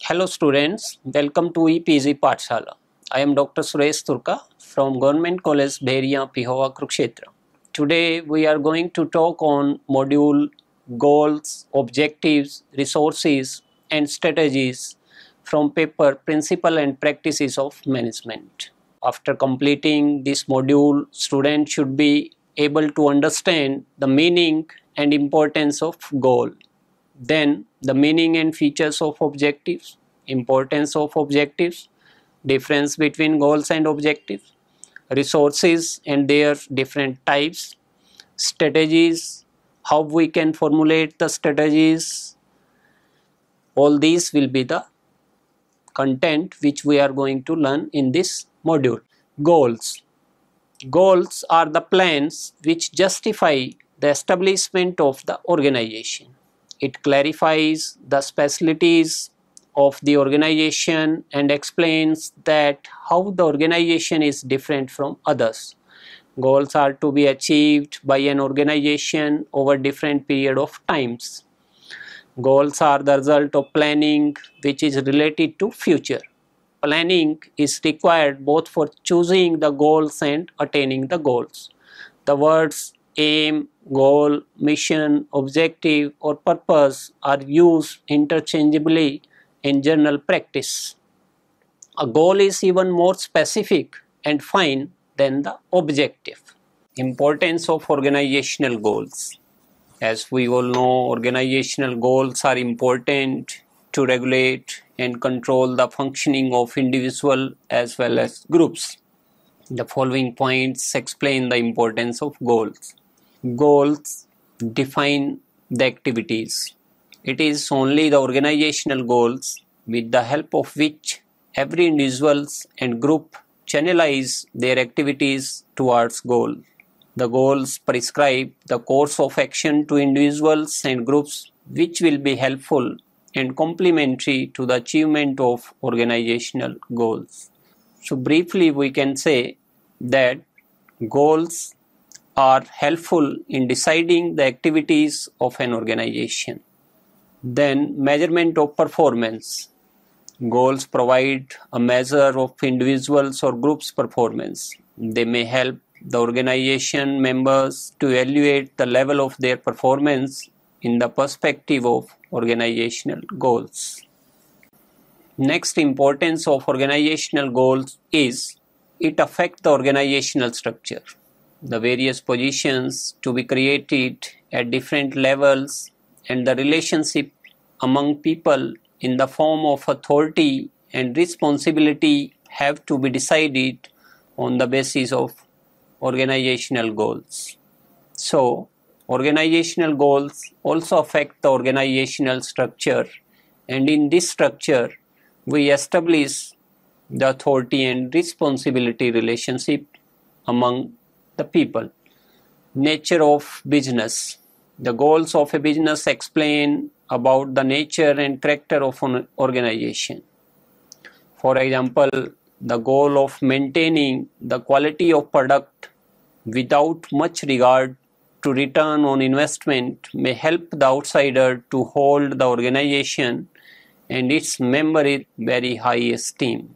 Hello students, welcome to EPZ Pathshala. I am Dr. Suresh Turka from Government College Bheria, Pihova, Kurukshetra. Today we are going to talk on module goals, objectives, resources and strategies from paper Principle and Practices of Management. After completing this module, students should be able to understand the meaning and importance of goal. Then the meaning and features of objectives, importance of objectives, difference between goals and objectives, resources and their different types, strategies, how we can formulate the strategies. All these will be the content which we are going to learn in this module. Goals. Goals are the plans which justify the establishment of the organization. It clarifies the specialties of the organization and explains that how the organization is different from others. Goals are to be achieved by an organization over different period of times. Goals are the result of planning which is related to future. Planning is required both for choosing the goals and attaining the goals. The words aim, goal, mission, objective or purpose are used interchangeably in general practice. A goal is even more specific and fine than the objective. Importance of organizational goals. As we all know, organizational goals are important to regulate and control the functioning of individual as well as groups. The following points explain the importance of goals. Goals define the activities. It is only the organizational goals with the help of which every individual and group channelize their activities towards goal. The goals prescribe the course of action to individuals and groups which will be helpful and complementary to the achievement of organizational goals. So briefly we can say that goals are helpful in deciding the activities of an organization. Then measurement of performance. Goals provide a measure of individuals or groups' performance. They may help the organization members to evaluate the level of their performance in the perspective of organizational goals. Next importance of organizational goals is it affects the organizational structure. The various positions to be created at different levels and the relationship among people in the form of authority and responsibility have to be decided on the basis of organizational goals. So, organizational goals also affect the organizational structure, and in this structure we establish the authority and responsibility relationship among the people. Nature of business. The goals of a business explain about the nature and character of an organization. For example, the goal of maintaining the quality of product without much regard to return on investment may help the outsider to hold the organization and its member in very high esteem.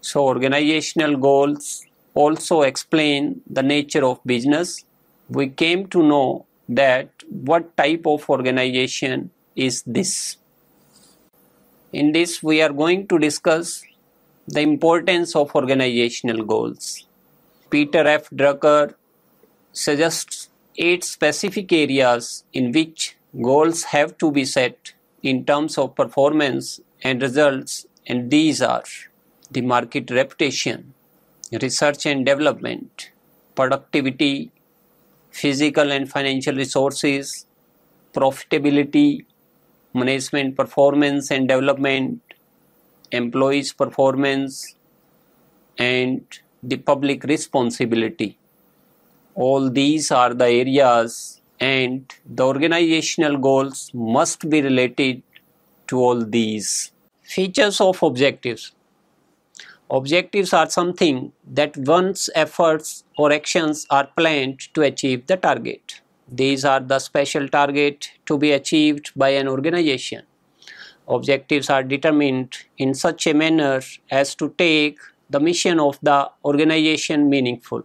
So organizational goals also explain the nature of business. We came to know that what type of organization is this. In this we are going to discuss the importance of organizational goals. Peter F. Drucker suggests 8 specific areas in which goals have to be set in terms of performance and results, and these are the market reputation, research and development, productivity, physical and financial resources, profitability, management performance and development, employees performance, and the public responsibility. All these are the areas, and the organizational goals must be related to all these. Features of objectives. Objectives are something that one's efforts or actions are planned to achieve the target. These are the special target to be achieved by an organization. Objectives are determined in such a manner as to take the mission of the organization meaningful.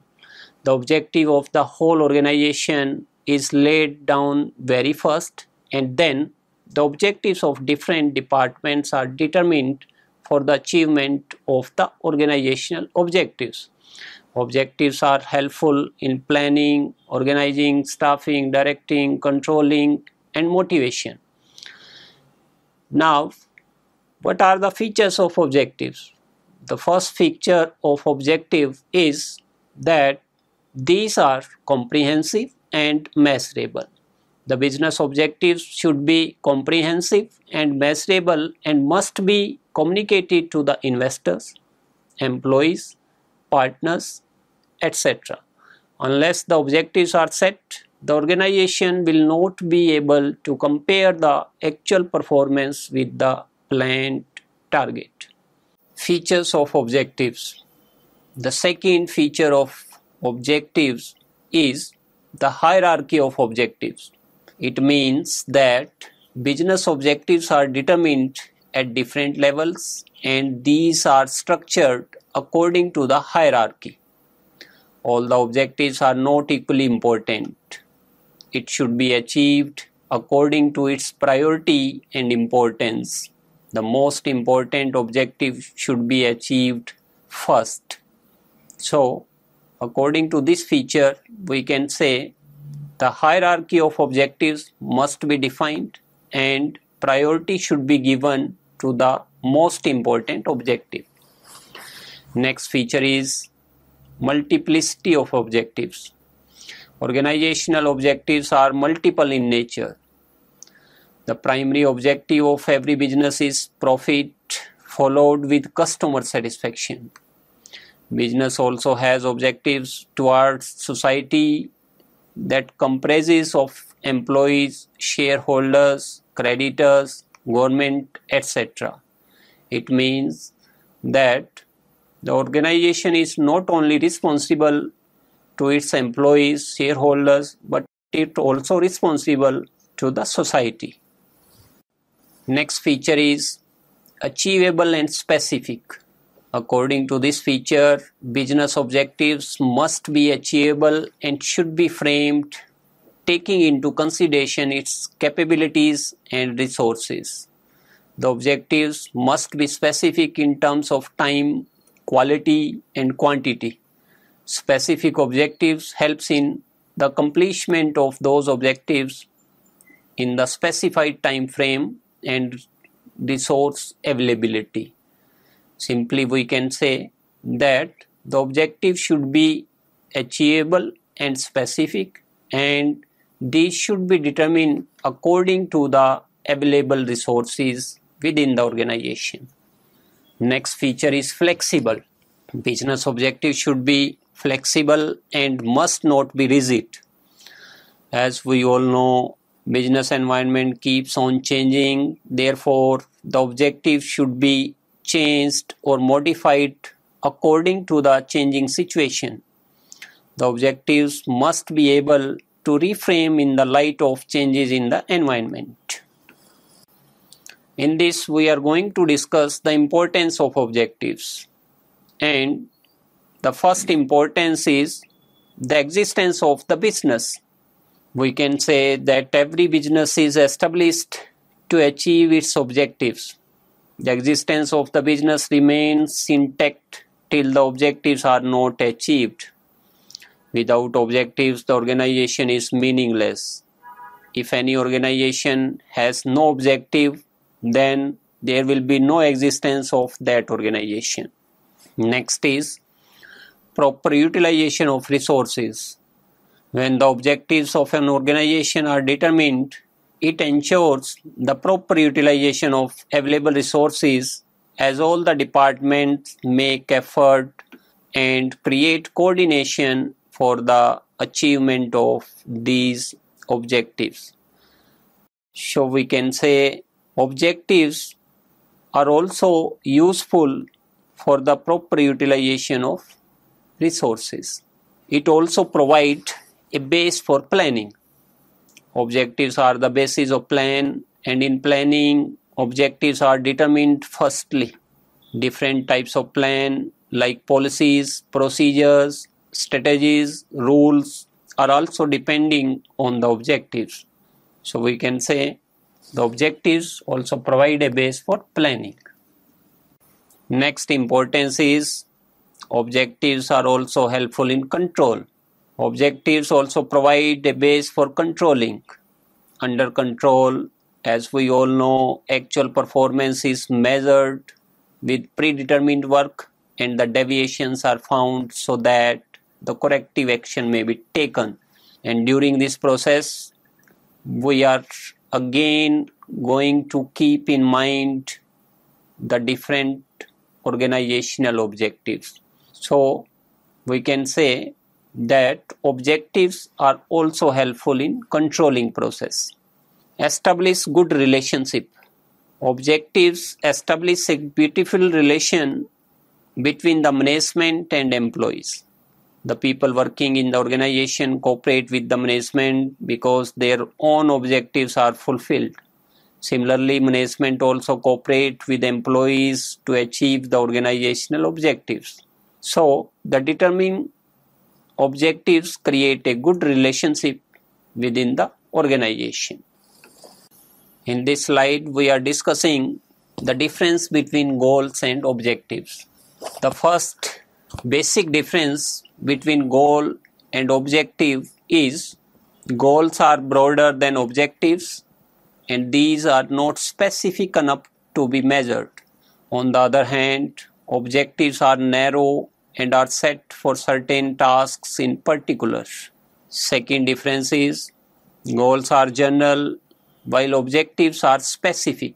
The objective of the whole organization is laid down very first, and then the objectives of different departments are determined for the achievement of the organizational objectives. Objectives are helpful in planning, organizing, staffing, directing, controlling, and motivation. Now, what are the features of objectives? The first feature of objective is that these are comprehensive and measurable. The business objectives should be comprehensive and measurable and must be communicated to the investors, employees, partners, etc. Unless the objectives are set, the organization will not be able to compare the actual performance with the planned target. Features of objectives. The second feature of objectives is the hierarchy of objectives. It means that business objectives are determined at different levels and these are structured according to the hierarchy. All the objectives are not equally important. It should be achieved according to its priority and importance. The most important objective should be achieved first. So, according to this feature, we can say the hierarchy of objectives must be defined and priority should be given to the most important objective. Next feature is multiplicity of objectives. Organizational objectives are multiple in nature. The primary objective of every business is profit, followed with customer satisfaction. Business also has objectives towards society that comprises of employees, shareholders, creditors, government, etc. It means that the organization is not only responsible to its employees, shareholders, but it also responsible to the society. Next feature is achievable and specific. According to this feature, business objectives must be achievable and should be framed taking into consideration its capabilities and resources. The objectives must be specific in terms of time, quality, and quantity. Specific objectives helps in the accomplishment of those objectives in the specified time frame and resource availability. Simply we can say that the objective should be achievable and specific and these should be determined according to the available resources within the organization. Next feature is flexible. Business objectives should be flexible and must not be rigid. As we all know, business environment keeps on changing, therefore the objective should be changed or modified according to the changing situation. The objectives must be able to reframe in the light of changes in the environment. In this, we are going to discuss the importance of objectives. And the first importance is the existence of the business. We can say that every business is established to achieve its objectives. The existence of the business remains intact till the objectives are not achieved. Without objectives, the organization is meaningless. If any organization has no objective, then there will be no existence of that organization. Next is proper utilization of resources. When the objectives of an organization are determined, it ensures the proper utilization of available resources as all the departments make effort and create coordination for the achievement of these objectives. So we can say objectives are also useful for the proper utilization of resources. It also provides a base for planning. Objectives are the basis of plan, and in planning, objectives are determined firstly. Different types of plan like policies, procedures, strategies, rules are also depending on the objectives. So we can say the objectives also provide a base for planning. Next importance is objectives are also helpful in control. Objectives also provide a base for controlling. Under control, as we all know, actual performance is measured with predetermined work and the deviations are found so that the corrective action may be taken. And during this process, we are again going to keep in mind the different organizational objectives. So we can say that objectives are also helpful in controlling process. Establish good relationship. Objectives establish a beautiful relation between the management and employees. The people working in the organization cooperate with the management because their own objectives are fulfilled. Similarly, management also cooperate with employees to achieve the organizational objectives. So, the determined objectives create a good relationship within the organization. In this slide, we are discussing the difference between goals and objectives. The first basic difference between goal and objective is goals are broader than objectives and these are not specific enough to be measured. On the other hand, objectives are narrow and are set for certain tasks in particular. Second difference is goals are general while objectives are specific.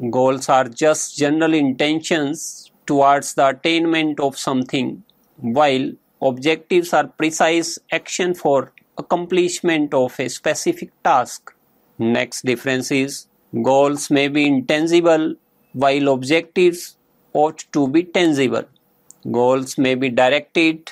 Goals are just general intentions towards the attainment of something, while objectives are precise action for accomplishment of a specific task. Next difference is goals may be intangible while objectives ought to be tangible. Goals may be directed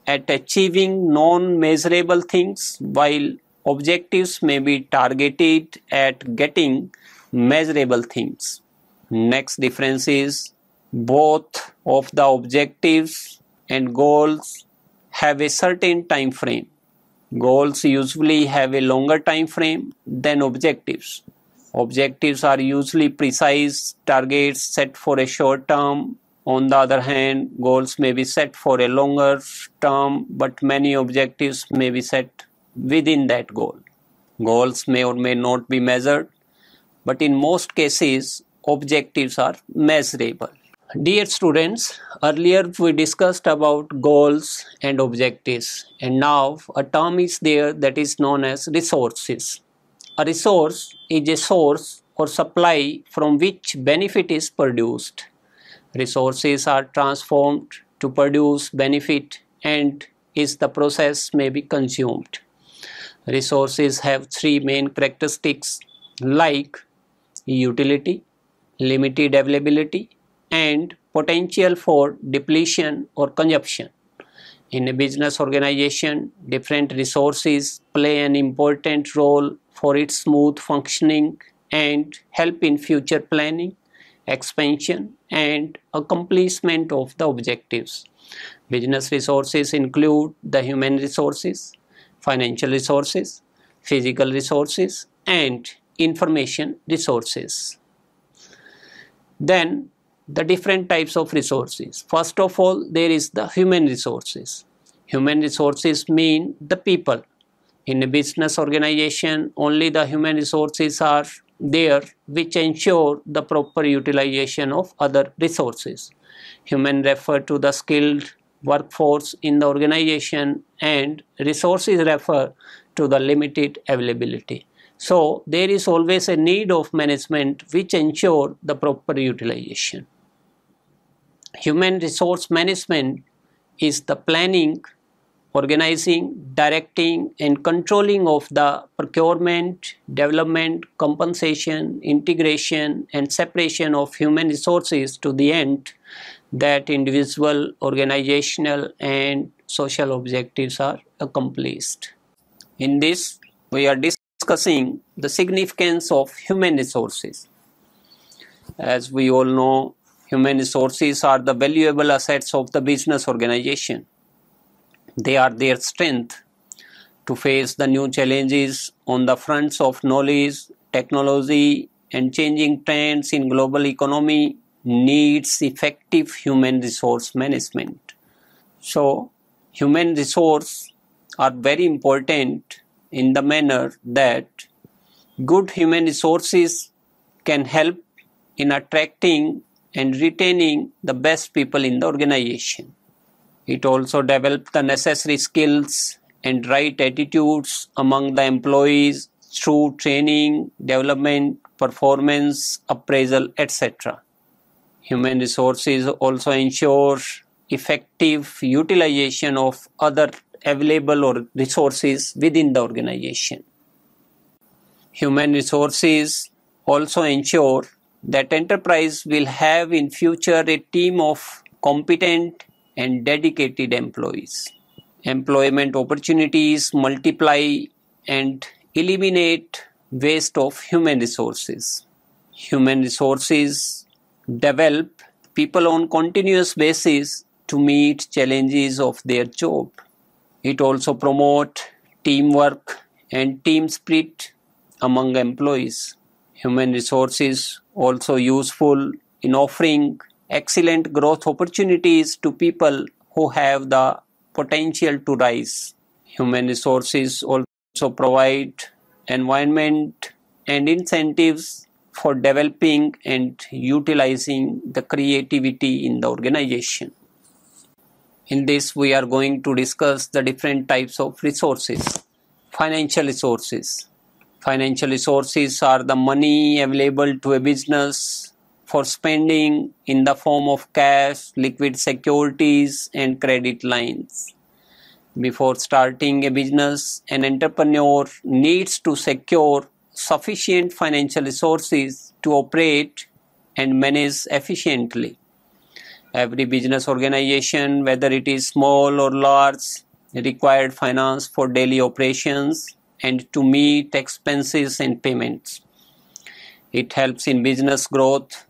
at achieving non-measurable things while objectives may be targeted at getting measurable things. Next difference is both of the objectives and goals have a certain time frame. Goals usually have a longer time frame than objectives. Objectives are usually precise targets set for a short term. On the other hand, goals may be set for a longer term, but many objectives may be set within that goal. Goals may or may not be measured, but in most cases, objectives are measurable. Dear students, earlier we discussed about goals and objectives, and now a term is there that is known as resources. A resource is a source or supply from which benefit is produced. Resources are transformed to produce benefit and is the process may be consumed. Resources have three main characteristics like utility, limited availability, and potential for depletion or consumption. In a business organization, different resources play an important role for its smooth functioning and help in future planning, expansion, and accomplishment of the objectives. Business resources include the human resources, financial resources, physical resources, and information resources. Then the different types of resources. First of all, there is the human resources. Human resources mean the people. In a business organization, only the human resources are there which ensure the proper utilization of other resources. Human refer to the skilled workforce in the organization and resources refer to the limited availability. So there is always a need of management which ensure the proper utilization. Human resource management is the planning, organizing, directing, and controlling of the procurement, development, compensation, integration, and separation of human resources to the end that individual, organizational, and social objectives are accomplished. In this, we are discussing the significance of human resources. As we all know, human resources are the valuable assets of the business organization. They are their strength to face the new challenges on the fronts of knowledge, technology, and changing trends in global economy needs effective human resource management. So, human resources are very important in the manner that good human resources can help in attracting and retaining the best people in the organization. It also develops the necessary skills and right attitudes among the employees through training, development, performance, appraisal, etc. Human resources also ensure effective utilization of other available or resources within the organization. Human resources also ensure that enterprise will have in future a team of competent and dedicated employees. Employment opportunities multiply and eliminate waste of human resources. Human resources develop people on continuous basis to meet challenges of their job. It also promotes teamwork and team spirit among employees. Human resources also useful in offering excellent growth opportunities to people who have the potential to rise. Human resources also provide environment and incentives for developing and utilizing the creativity in the organization. In this, we are going to discuss the different types of resources. Financial resources. Financial resources are the money available to a business for spending in the form of cash, liquid securities, and credit lines. Before starting a business, an entrepreneur needs to secure sufficient financial resources to operate and manage efficiently. Every business organization, whether it is small or large, required finance for daily operations and to meet expenses and payments. It helps in business growth.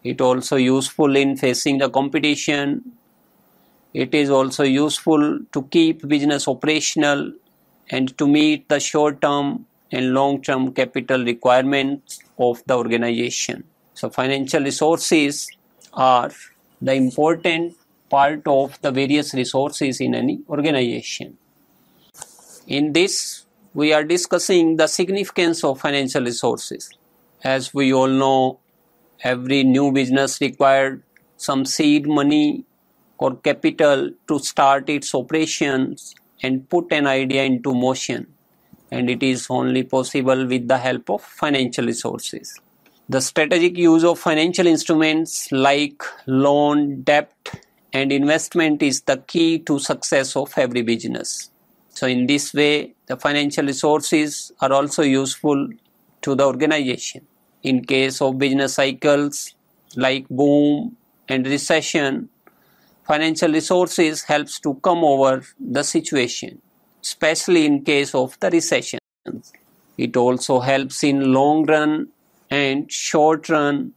It also useful in facing the competition. It is also useful to keep business operational and to meet the short-term and long-term capital requirements of the organization. So financial resources are the important part of the various resources in any organization. In this, we are discussing the significance of financial resources. As we all know, every new business required some seed money or capital to start its operations and put an idea into motion, and it is only possible with the help of financial resources. The strategic use of financial instruments like loan, debt, and investment is the key to success of every business. So in this way, the financial resources are also useful to the organization. In case of business cycles like boom and recession, financial resources helps to come over the situation, especially in case of the recession. It also helps in long run and short run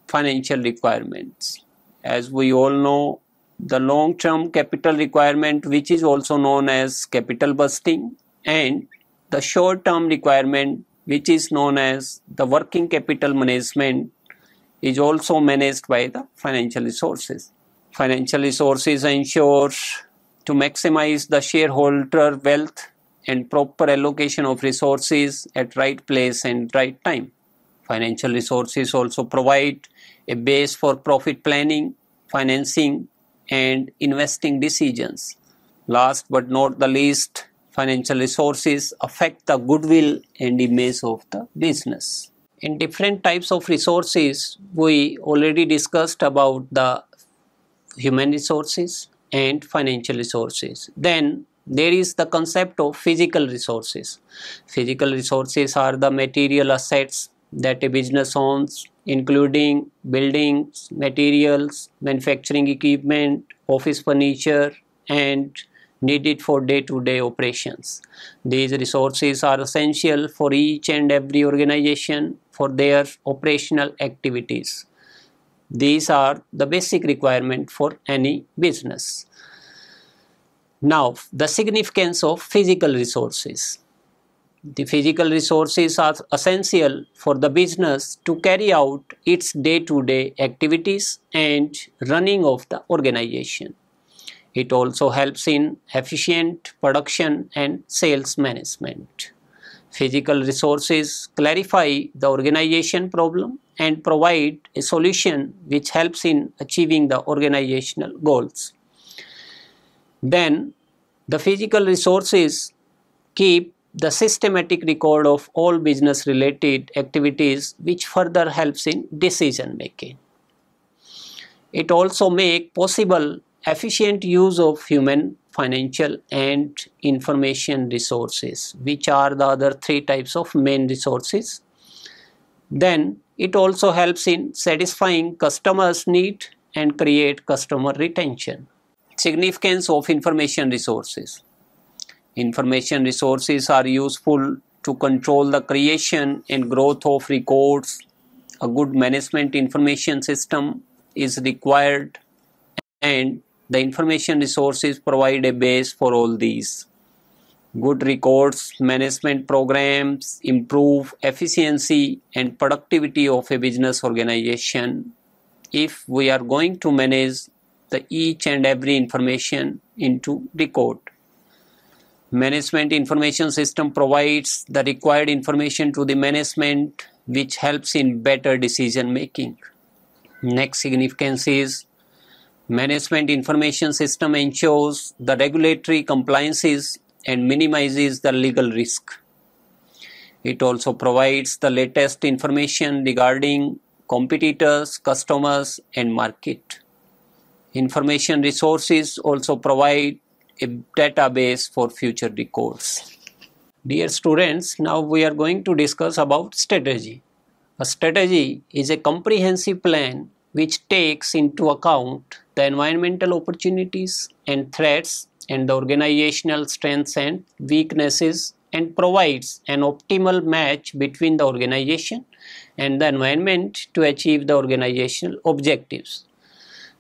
financial requirements. As we all know, the long term capital requirement, which is also known as capital busting, and the short term requirement, which is known as the working capital management, is also managed by the financial resources. Financial resources ensure to maximize the shareholder wealth and proper allocation of resources at right place and right time. Financial resources also provide a base for profit planning, financing, and investing decisions. Last but not the least, financial resources affect the goodwill and image of the business. In different types of resources, we already discussed about the human resources and financial resources. Then there is the concept of physical resources. Physical resources are the material assets that a business owns, including buildings, materials, manufacturing equipment, office furniture, and needed for day-to-day operations. These resources are essential for each and every organization for their operational activities. These are the basic requirement for any business. Now, the significance of physical resources. The physical resources are essential for the business to carry out its day-to-day activities and running of the organization. It also helps in efficient production and sales management. Physical resources clarify the organization problem and provide a solution which helps in achieving the organizational goals. Then, the physical resources keep the systematic record of all business related activities, which further helps in decision making. It also makes possible efficient use of human, financial and information resources, which are the other three types of main resources. Then it also helps in satisfying customers' need and create customer retention. Significance of information resources. Information resources are useful to control the creation and growth of records. A good management information system is required, and the information resources provide a base for all these. Good records management programs improve efficiency and productivity of a business organization if we are going to manage the each and every information into record. Management information system provides the required information to the management, which helps in better decision making. Next significance is management information system ensures the regulatory compliances and minimizes the legal risk. It also provides the latest information regarding competitors, customers and market. Information resources also provide a database for future records. Dear students, now we are going to discuss about strategy. A strategy is a comprehensive plan which takes into account the environmental opportunities and threats and the organizational strengths and weaknesses and provides an optimal match between the organization and the environment to achieve the organizational objectives.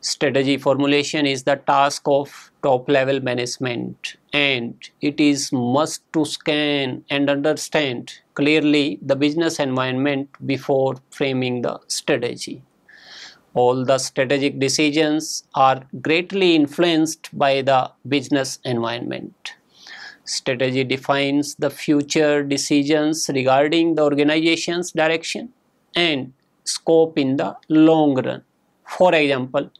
Strategy formulation is the task of top level management, and it is must to scan and understand clearly the business environment before framing the strategy. All the strategic decisions are greatly influenced by the business environment. Strategy defines the future decisions regarding the organization's direction and scope in the long run. For example,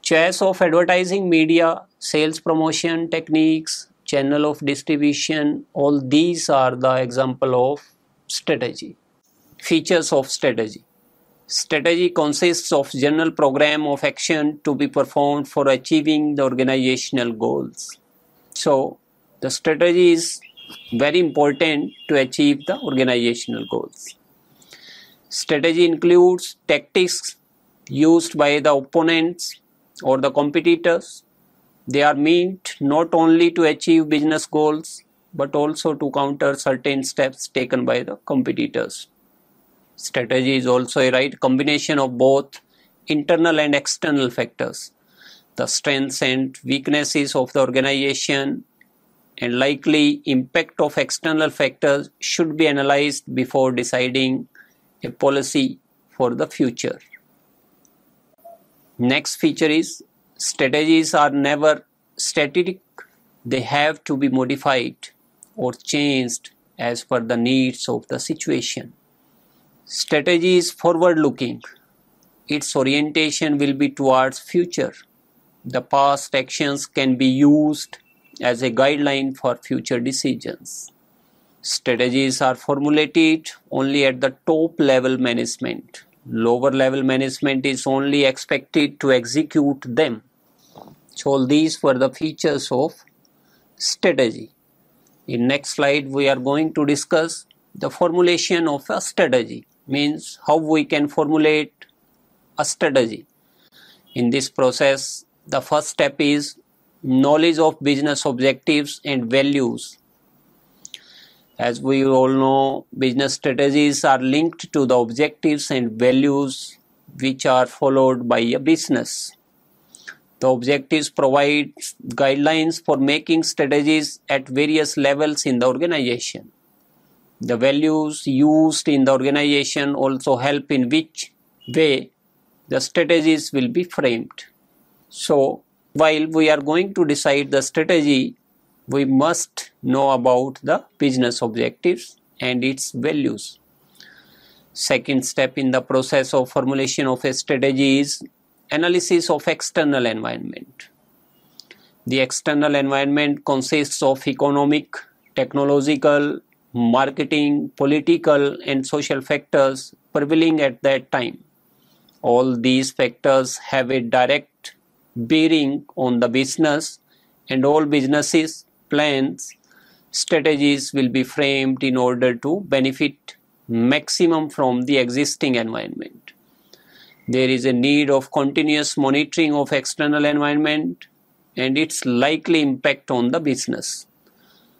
choice of advertising media, sales promotion techniques, channel of distribution, all these are the example of strategy. Features of strategy. Strategy consists of general program of action to be performed for achieving the organizational goals. So, the strategy is very important to achieve the organizational goals. Strategy includes tactics used by the opponents or the competitors. They are meant not only to achieve business goals but also to counter certain steps taken by the competitors. Strategy is also a right combination of both internal and external factors. The strengths and weaknesses of the organization and likely impact of external factors should be analyzed before deciding a policy for the future. Next feature is strategies are never static. They have to be modified or changed as per the needs of the situation. Strategy is forward-looking. Its orientation will be towards future. The past actions can be used as a guideline for future decisions. Strategies are formulated only at the top level management. Lower level management is only expected to execute them. So all these were the features of strategy. In next slide we are going to discuss the formulation of a strategy, means how we can formulate a strategy. In this process, the first step is knowledge of business objectives and values. As we all know, business strategies are linked to the objectives and values which are followed by a business. The objectives provide guidelines for making strategies at various levels in the organization. The values used in the organization also help in which way the strategies will be framed. So, while we are going to decide the strategy, we must know about the business objectives and its values. Second step in the process of formulation of a strategy is analysis of external environment. The external environment consists of economic, technological, marketing, political and social factors prevailing at that time. All these factors have a direct bearing on the business, and all businesses plans strategies will be framed in order to benefit maximum from the existing environment. There is a need of continuous monitoring of external environment and its likely impact on the business,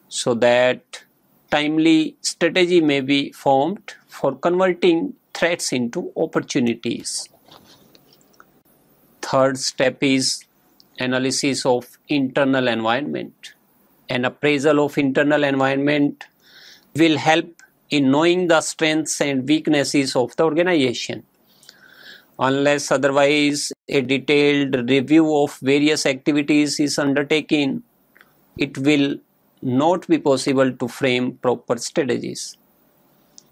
so that timely strategy may be formed for converting threats into opportunities. Third step is analysis of internal environment. An appraisal of internal environment will help in knowing the strengths and weaknesses of the organization. Unless otherwise a detailed review of various activities is undertaken, it will not be possible to frame proper strategies.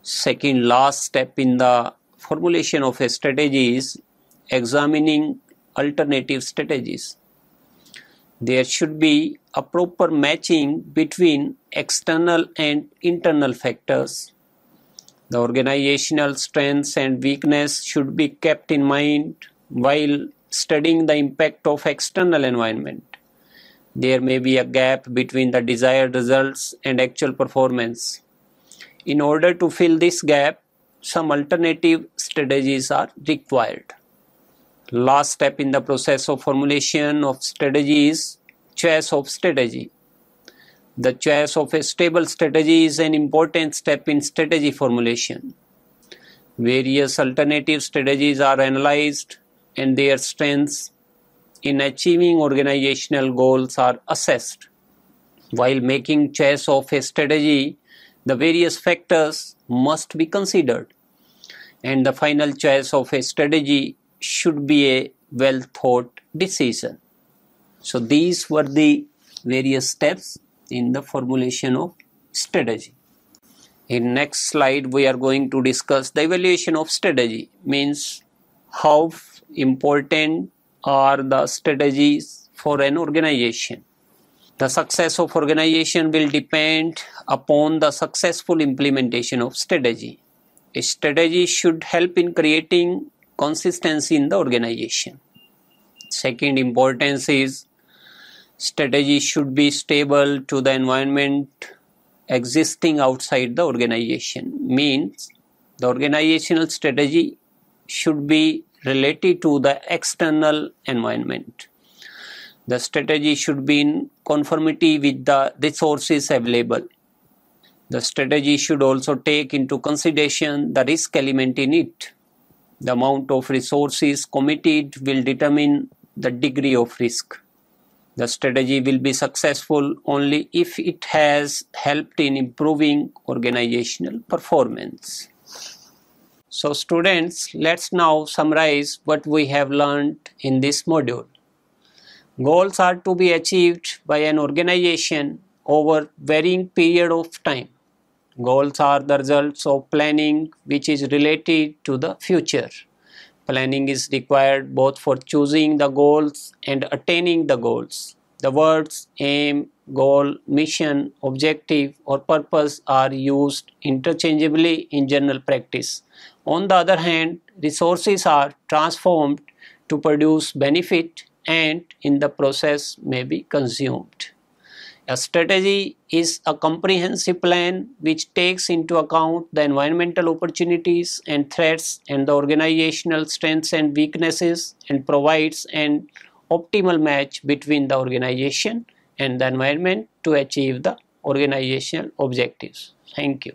Second last step in the formulation of a strategy is examining alternative strategies. There should be a proper matching between external and internal factors. The organizational strengths and weakness should be kept in mind while studying the impact of external environment. There may be a gap between the desired results and actual performance. In order to fill this gap, some alternative strategies are required. Last step in the process of formulation of strategy is choice of strategy. The choice of a stable strategy is an important step in strategy formulation. Various alternative strategies are analyzed and their strengths in achieving organizational goals are assessed. While making choice of a strategy, the various factors must be considered, and the final choice of a strategy should be a well thought decision. So these were the various steps in the formulation of strategy. In next slide we are going to discuss the evaluation of strategy, means how important are the strategies for an organization. The success of organization will depend upon the successful implementation of strategy. A strategy should help in creating consistency in the organization. Second importance is strategy should be stable to the environment existing outside the organization, means the organizational strategy should be related to the external environment. The strategy should be in conformity with the resources available. The strategy should also take into consideration the risk element in it. The amount of resources committed will determine the degree of risk. The strategy will be successful only if it has helped in improving organizational performance. So students, let's now summarize what we have learned in this module. Goals are to be achieved by an organization over varying period of time. Goals are the results of planning which is related to the future. Planning is required both for choosing the goals and attaining the goals. The words aim, goal, mission, objective or purpose are used interchangeably in general practice. On the other hand, resources are transformed to produce benefit and in the process may be consumed. A strategy is a comprehensive plan which takes into account the environmental opportunities and threats and the organizational strengths and weaknesses and provides an optimal match between the organization and the environment to achieve the organizational objectives. Thank you.